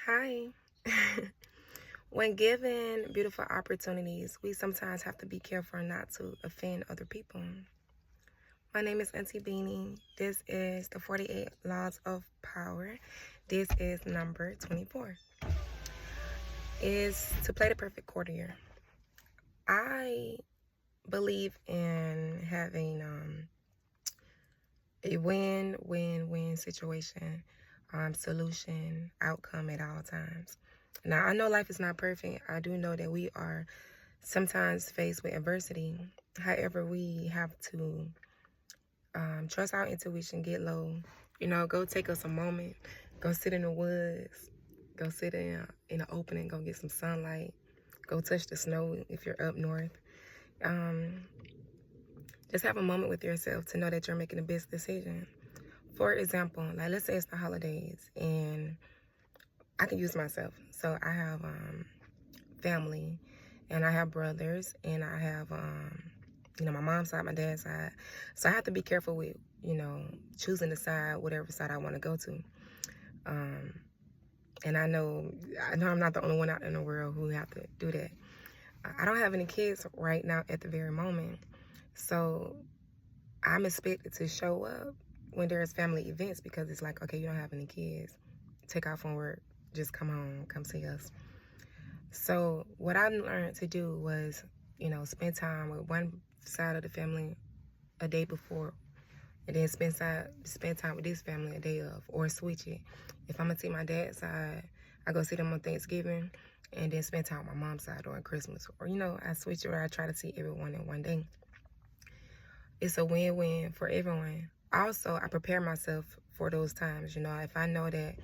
Hi. When given beautiful opportunities, we sometimes have to be careful not to offend other people. My name is Auntie Beanie. This is the 48 Laws of Power. This is number 24. Is to play the perfect courtier. I believe in having a win-win-win situation, solution, outcome at all times. Now, I know life is not perfect. I do know that we are sometimes faced with adversity. However, we have to trust our intuition, get low, go take us a moment, go sit in the woods, go sit in the open and go get some sunlight, go touch the snow if you're up north. Just have a moment with yourself to know that you're making the best decision. For example, like let's say it's the holidays and I can use myself. So I have family and I have brothers and I have my mom's side, my dad's side. So I have to be careful with, choosing the side, whatever side I want to go to. And I know I'm not the only one out in the world who have to do that. I don't have any kids right now at the very moment. So I'm expected to show up when there's family events because it's like, okay, you don't have any kids. Take off from work. Just come home. Come see us. So what I learned to do was, spend time with one side of the family a day before and then spend time with this family a day of, or switch it. If I'm going to see my dad's side, I go see them on Thanksgiving and then spend time with my mom's side during Christmas. Or, I switch it or I try to see everyone in one day. It's a win-win for everyone. Also, I prepare myself for those times. If I know that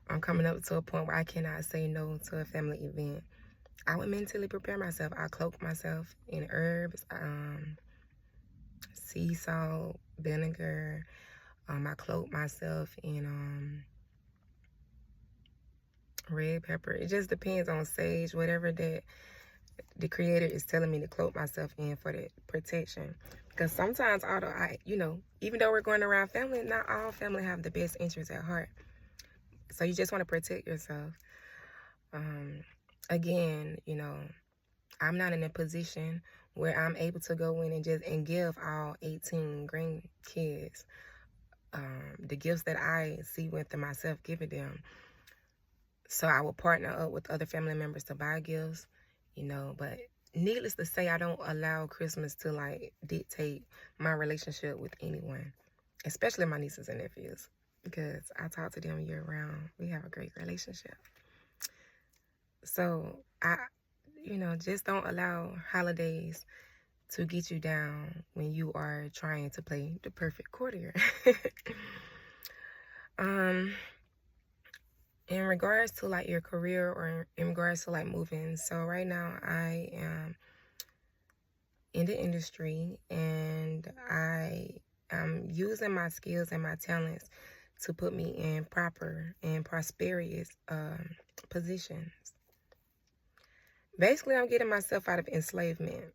I'm coming up to a point where I cannot say no to a family event, I would mentally prepare myself. I cloak myself in herbs, sea salt, vinegar. I cloak myself in red pepper. It just depends on sage, whatever that the creator is telling me to cloak myself in for that protection. Because sometimes, although even though we're going around family, not all family have the best interests at heart. So you just want to protect yourself. Again, I'm not in a position where I'm able to go in and give all 18 grandkids the gifts that I see within myself giving them. So I will partner up with other family members to buy gifts, but needless to say, I don't allow Christmas to dictate my relationship with anyone, especially my nieces and nephews, because I talk to them year round. We have a great relationship. So just don't allow holidays to get you down when you are trying to play the perfect courtier. In regards to your career or in regards to moving, so right now I am in the industry and I am using my skills and my talents to put me in proper and prosperous positions. Basically, I'm getting myself out of enslavement.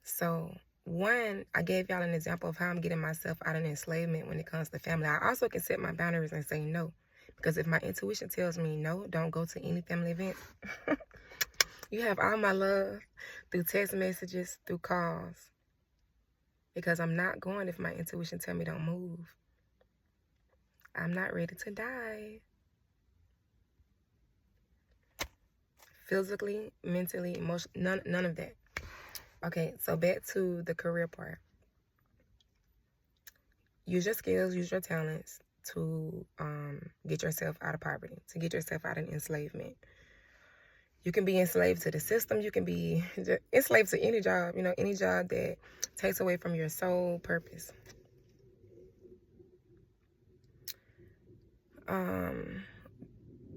So one, I gave y'all an example of how I'm getting myself out of enslavement when it comes to family. I also can set my boundaries and say no. Because if my intuition tells me no, don't go to any family event. You have all my love through text messages, through calls. Because I'm not going if my intuition tells me don't move. I'm not ready to die. Physically, mentally, emotionally, none of that. Okay, so back to the career part. Use your skills, use your talents to get yourself out of poverty, to get yourself out of enslavement. You can be enslaved to the system. You can be enslaved to any job, any job that takes away from your sole purpose.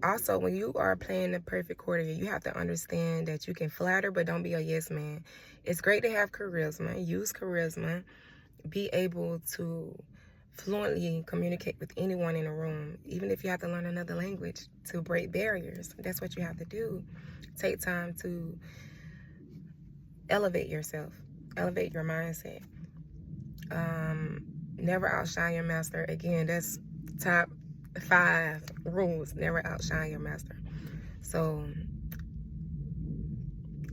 Also, when you are playing the perfect courtier, you have to understand that you can flatter, but don't be a yes man. It's great to have charisma. Use charisma. Be able to fluently communicate with anyone in a room, even if you have to learn another language to break barriers. That's what you have to do. Take time to elevate yourself, elevate your mindset. Never outshine your master. Again, that's top 5 rules: never outshine your master. So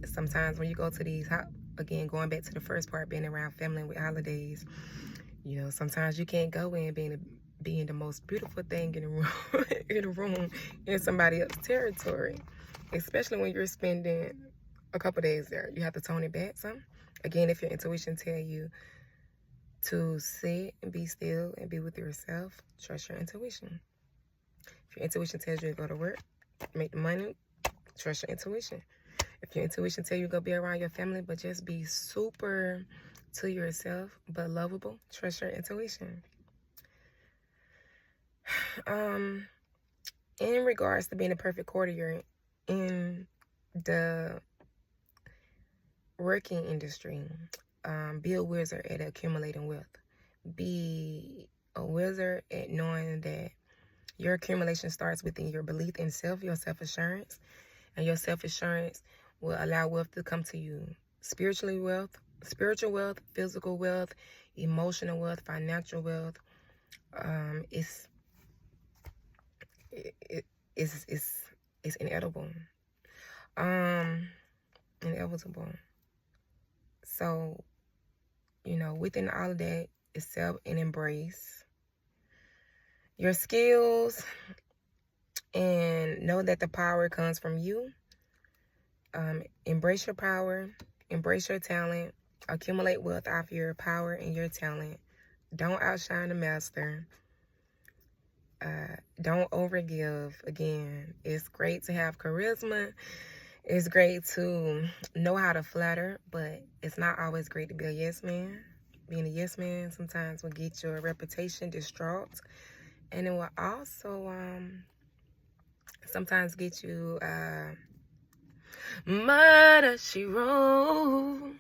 sometimes when you go to these, again, going back to the first part, being around family with holidays, you know, sometimes you can't go in being the most beautiful thing in the room, in somebody else's territory, especially when you're spending a couple days there. You have to tone it back some. Again, if your intuition tell you to sit and be still and be with yourself, trust your intuition. If your intuition tells you to go to work, make the money, trust your intuition. If your intuition tells you to go be around your family, but just be super to yourself, but lovable, trust your intuition. In regards to being a perfect courtier in the working industry, be a wizard at accumulating wealth. Be a wizard at knowing that your accumulation starts within your belief in self, your self-assurance, and your self-assurance will allow wealth to come to you. Spiritual wealth, physical wealth, emotional wealth, financial wealth. It's inevitable. Inevitable. So, you know, within all of that, accept and embrace your skills and know that the power comes from you. Embrace your power, embrace your talent, accumulate wealth off your power and your talent. Don't outshine the master. Don't overgive. Again, it's great to have charisma. It's great to know how to flatter, but it's not always great to be a yes man. Being a yes man sometimes will get your reputation distraught, and it will also sometimes get you murder she wrote.